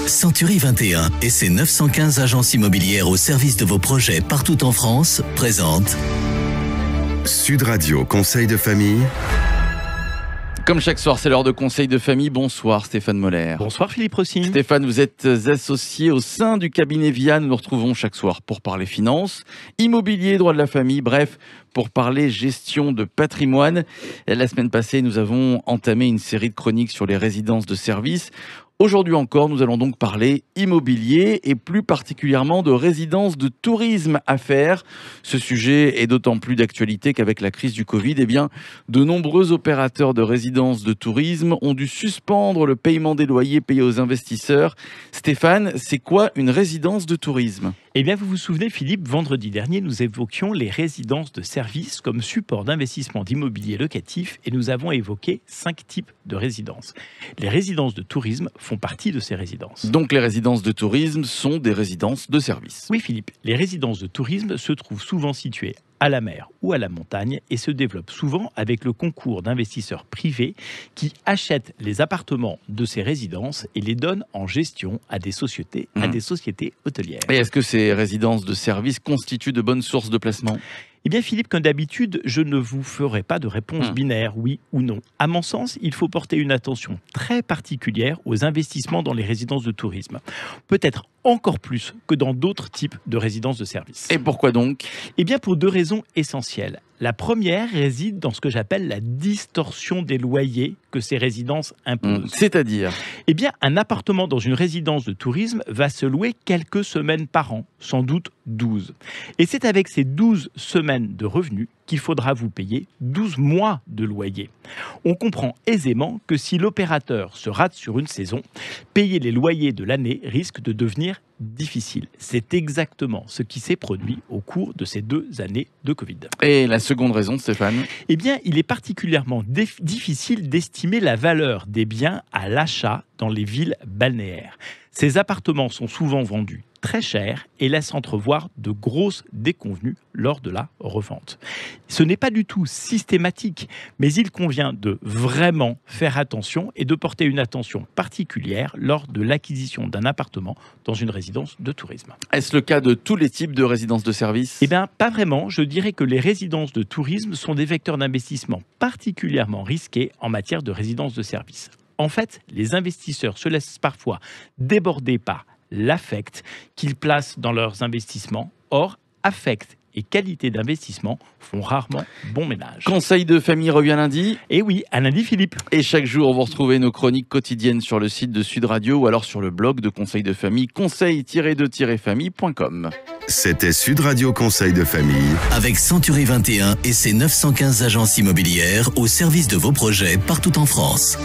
Century 21 et ses 915 agences immobilières au service de vos projets partout en France présentent Sud Radio Conseil de famille. Comme chaque soir, c'est l'heure de conseil de famille. Bonsoir Stéphane Moller. Bonsoir Philippe Rossini. Stéphane, vous êtes associé au sein du cabinet Via. Nous nous retrouvons chaque soir pour parler finances, immobilier, droit de la famille, bref, pour parler gestion de patrimoine. La semaine passée, nous avons entamé une série de chroniques sur les résidences de services. Aujourd'hui encore, nous allons donc parler immobilier et plus particulièrement de résidences de tourisme à faire. Ce sujet est d'autant plus d'actualité qu'avec la crise du Covid, de nombreux opérateurs de résidences de tourisme ont dû suspendre le paiement des loyers payés aux investisseurs. Stéphane, c'est quoi une résidence de tourisme ? Vous vous souvenez Philippe, vendredi dernier, nous évoquions les résidences de services comme support d'investissement d'immobilier locatif et nous avons évoqué 5 types de résidences. Les résidences de tourisme font partie de ces résidences. Donc les résidences de tourisme sont des résidences de services. Oui Philippe, les résidences de tourisme se trouvent souvent situées à la mer ou à la montagne et se développent souvent avec le concours d'investisseurs privés qui achètent les appartements de ces résidences et les donnent en gestion à des sociétés, hôtelières. Et est-ce que ces résidences de services constituent de bonnes sources de placement ? Philippe, comme d'habitude, je ne vous ferai pas de réponse binaire, oui ou non. À mon sens, il faut porter une attention très particulière aux investissements dans les résidences de tourisme. Peut-être encore plus que dans d'autres types de résidences de services. Et pourquoi donc ? Pour 2 raisons essentielles. La première réside dans ce que j'appelle la distorsion des loyers que ces résidences imposent. C'est-à-dire ? Un appartement dans une résidence de tourisme va se louer quelques semaines par an, sans doute 12. Et c'est avec ces 12 semaines de revenus qu'il faudra vous payer 12 mois de loyer. On comprend aisément que si l'opérateur se rate sur une saison, payer les loyers de l'année risque de devenir difficile. C'est exactement ce qui s'est produit au cours de ces 2 années de Covid. Et la seconde raison, Stéphane ? Il est particulièrement difficile d'estimer la valeur des biens à l'achat dans les villes balnéaires. Ces appartements sont souvent vendus très cher et laisse entrevoir de grosses déconvenues lors de la revente. Ce n'est pas du tout systématique, mais il convient de vraiment faire attention et de porter une attention particulière lors de l'acquisition d'un appartement dans une résidence de tourisme. Est-ce le cas de tous les types de résidences de services ? Pas vraiment. Je dirais que les résidences de tourisme sont des vecteurs d'investissement particulièrement risqués en matière de résidences de services. En fait, les investisseurs se laissent parfois déborder par l'affect qu'ils placent dans leurs investissements. Or, affect et qualité d'investissement font rarement bon ménage. Conseil de famille revient lundi. Et oui, à lundi Philippe. Et chaque jour, vous retrouvez nos chroniques quotidiennes sur le site de Sud Radio ou alors sur le blog de Conseil de famille, conseil-de-famille.com. C'était Sud Radio Conseil de famille. Avec Century 21 et ses 915 agences immobilières au service de vos projets partout en France.